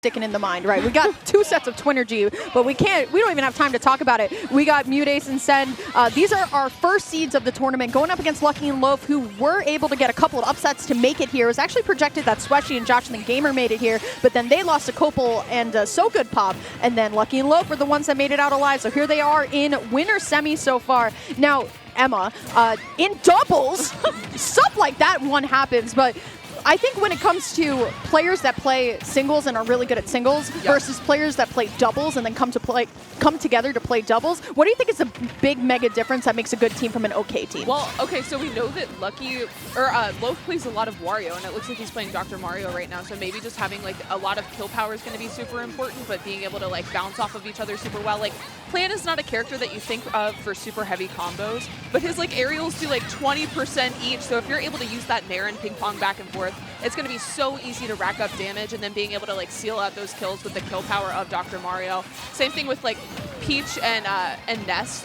sticking in the mind, right? We got 2 sets of Twinergy, but we don't even have time to talk about it. We got MuteAce and Sen. These are our first seeds of the tournament going up against Lucky and Loaf, who were able to get a couple of upsets to make it here. It was actually projected that Sweaty and Josh and the Gamer made it here, but then they lost to Copal and So Good Pop, and then Lucky and Loaf were the ones that made it out alive. So here they are in winner semi so far. Now, Emma, in doubles, stuff like that one happens, but I think when it comes to players that play singles and are really good at singles versus players that play doubles and then come together to play doubles, what do you think is the big mega difference that makes a good team from an okay team? Well, okay, so we know that Loaf plays a lot of Wario, and it looks like he's playing Dr. Mario right now, so maybe just having like a lot of kill power is going to be super important, but being able to like bounce off of each other super well. Like, Plan is not a character that you think of for super heavy combos, but his like aerials do like 20% each, so if you're able to use that Nair and ping pong back and forth, it's going to be so easy to rack up damage, and then being able to like seal out those kills with the kill power of Dr. Mario. Same thing with like Peach and Ness.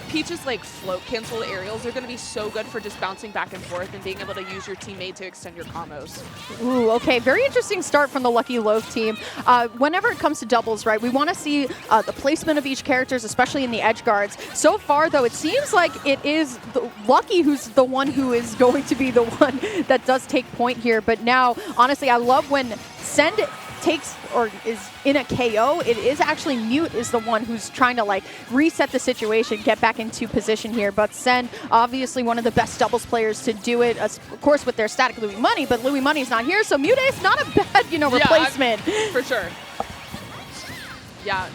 Peach's like float cancel aerials are going to be so good for just bouncing back and forth and being able to use your teammate to extend your combos. Ooh, okay, very interesting start from the Lucky Loaf team. Whenever it comes to doubles, right, we want to see the placement of each characters, especially in the edge guards. So far, though, it seems like it is Lucky who's the one who is going to be the one that does take point here. But now, honestly, I love when Send takes or is in a KO, it is actually Mute is the one who's trying to like reset the situation, get back into position here. But Sen, obviously one of the best doubles players to do it, of course with their static Louis Money, but Louis Money's not here, so MuteAce not a bad, replacement. For sure. Yeah,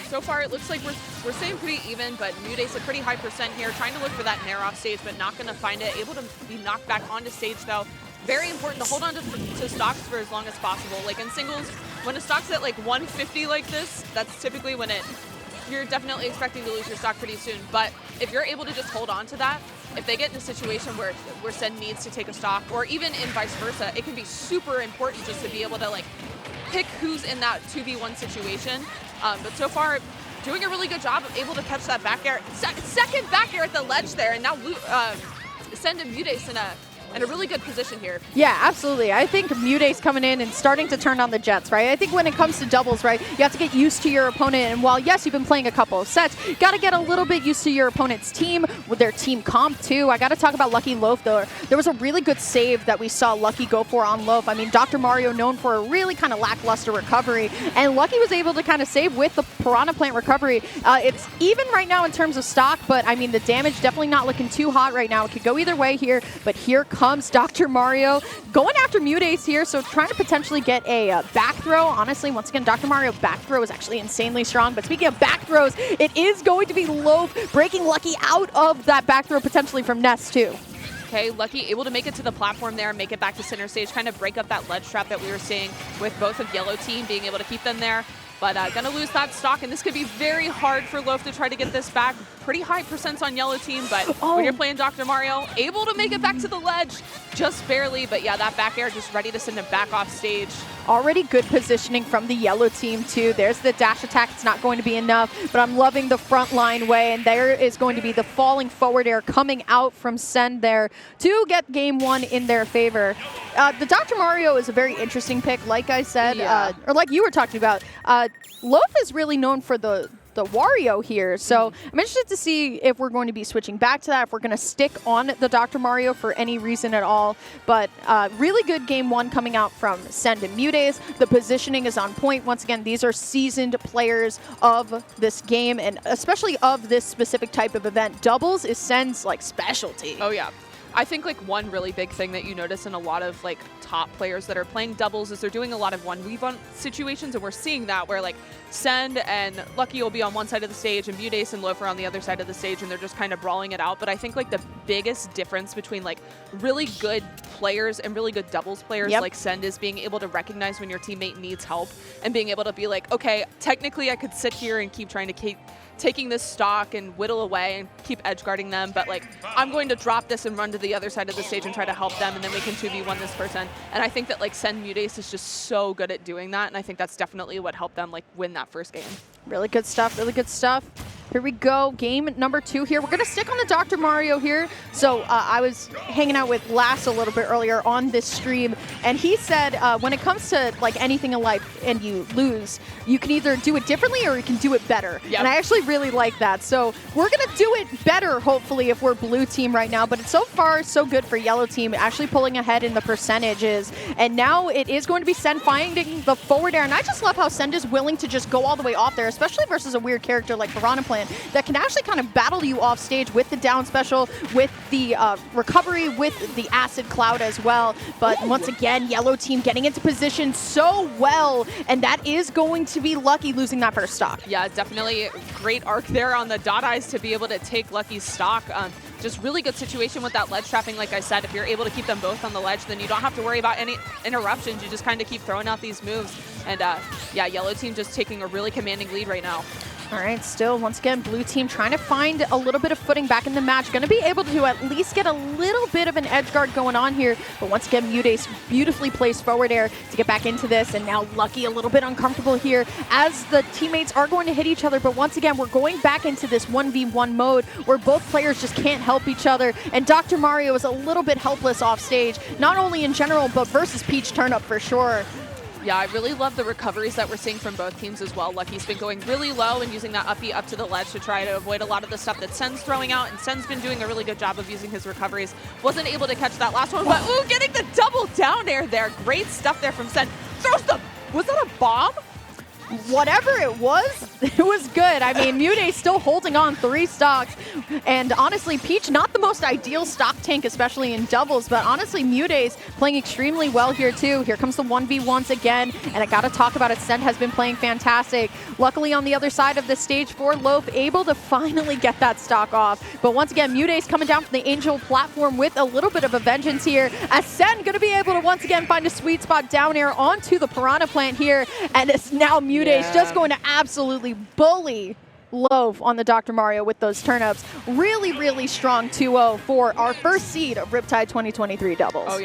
so far it looks like we're staying pretty even, but MuteAce a pretty high percent here, trying to look for that Nair off stage, but not going to find it. Able to be knocked back onto stage though. Very important to hold on to stocks for as long as possible. Like in singles, when a stock's at like 150 like this, that's typically when you're definitely expecting to lose your stock pretty soon. But if you're able to just hold on to that, if they get in a situation where Sen needs to take a stock, or even in vice versa, it can be super important just to be able to like pick who's in that 2v1 situation. But so far, doing a really good job of able to catch that back air. Second back air at the ledge there, and now Sen and MuteAce in a really good position here. Yeah, absolutely. I think MuteAce coming in and starting to turn on the jets, right? I think when it comes to doubles, right, you have to get used to your opponent. And while, yes, you've been playing a couple of sets, you got to get a little bit used to your opponent's team, with their team comp, too. I got to talk about Lucky Loaf, though. There was a really good save that we saw Lucky go for on Loaf. I mean, Dr. Mario known for a really kind of lackluster recovery, and Lucky was able to kind of save with the Piranha Plant recovery. It's even right now in terms of stock, but, I mean, the damage definitely not looking too hot right now. It could go either way here, but here comes Dr. Mario going after MuteAce here, so trying to potentially get a back throw. Honestly, once again, Dr. Mario back throw is actually insanely strong, but speaking of back throws, it is going to be Loaf breaking Lucky out of that back throw potentially from Ness too. Okay, Lucky able to make it to the platform there, make it back to center stage, kind of break up that ledge trap that we were seeing with both of Yellow Team being able to keep them there. But gonna lose that stock, and this could be very hard for Loaf to try to get this back. Pretty high percents on Yellow Team, but when you're playing Dr. Mario, able to make it back to the ledge, just barely. But yeah, that back air just ready to send him back off stage. Already good positioning from the Yellow Team too. There's the dash attack. It's not going to be enough, but I'm loving the front line way, and there is going to be the falling forward air coming out from Sen there to get game one in their favor. The Dr. Mario is a very interesting pick, like I said, or like you were talking about. Loaf is really known for the Wario here, so I'm interested to see if we're going to be switching back to that, if we're going to stick on the Dr. Mario for any reason at all. But really good game one coming out from Send and MuteAce. The positioning is on point. Once again, these are seasoned players of this game, and especially of this specific type of event. Doubles is Send's like specialty. Oh yeah. I think like one really big thing that you notice in a lot of like top players that are playing doubles is they're doing a lot of 1v1 situations, and we're seeing that where like Send and Lucky will be on one side of the stage and MuteAce and Loaf are on the other side of the stage, and they're just kind of brawling it out. But I think like the biggest difference between like really good players and really good doubles players like Send is being able to recognize when your teammate needs help and being able to be like, okay, technically I could sit here and keep trying to keep taking this stock and whittle away and keep edge guarding them, but like I'm going to drop this and run to the other side of the stage and try to help them, and then we can 2v1 this person. And I think that like Sen MuteAce is just so good at doing that, and I think that's definitely what helped them like win that first game. Really good stuff, really good stuff. Here we go, game number 2 here. We're going to stick on the Dr. Mario here. So I was hanging out with Lass a little bit earlier on this stream, and he said when it comes to like anything in life and you lose, you can either do it differently or you can do it better. Yep. And I actually really like that. So we're going to do it better, hopefully, if we're blue team right now. But so far, so good for yellow team, actually pulling ahead in the percentages. And now it is going to be Sen finding the forward air. And I just love how Sen is willing to just go all the way off there, especially versus a weird character like Piranha Plant that can actually kind of battle you off stage with the down special, with the recovery, with the acid cloud as well. But once again, yellow team getting into position so well, and that is going to be Lucky losing that first stock. Yeah, definitely great arc there on the dot eyes to be able to take Lucky's stock. Just really good situation with that ledge trapping. Like I said, if you're able to keep them both on the ledge, then you don't have to worry about any interruptions. You just kind of keep throwing out these moves. And yeah, yellow team just taking a really commanding lead right now. All right, still, once again, blue team trying to find a little bit of footing back in the match. Going to be able to at least get a little bit of an edge guard going on here. But once again, MuteAce beautifully placed forward air to get back into this. And now Lucky a little bit uncomfortable here as the teammates are going to hit each other. But once again, we're going back into this 1v1 mode where both players just can't help each other. And Dr. Mario is a little bit helpless off stage, not only in general, but versus Peach Turnip for sure. Yeah, I really love the recoveries that we're seeing from both teams as well. Lucky's been going really low and using that uppy up to the ledge to try to avoid a lot of the stuff that Sen's throwing out, and Sen's been doing a really good job of using his recoveries. Wasn't able to catch that last one, but ooh, getting the double down air there. Great stuff there from Sen. Throws the, was that a bomb? Whatever it was good. I mean, MuteAce still holding on 3 stocks. And honestly, Peach, not the most ideal stock tank, especially in doubles, but honestly, MuteAce playing extremely well here too. Here comes the 1v1s again, and I gotta talk about it, Sen has been playing fantastic. Luckily, on the other side of the stage for Loaf, able to finally get that stock off. But once again, MuteAce coming down from the Angel platform with a little bit of a vengeance here, as Sen gonna be able to once again find a sweet spot down air onto the Piranha Plant here, and it's now MuteAce just going to absolutely bully Loaf on the Dr. Mario with those turnips. Really, really strong 2-0 for our first seed of Riptide 2023 doubles. Oh, yeah.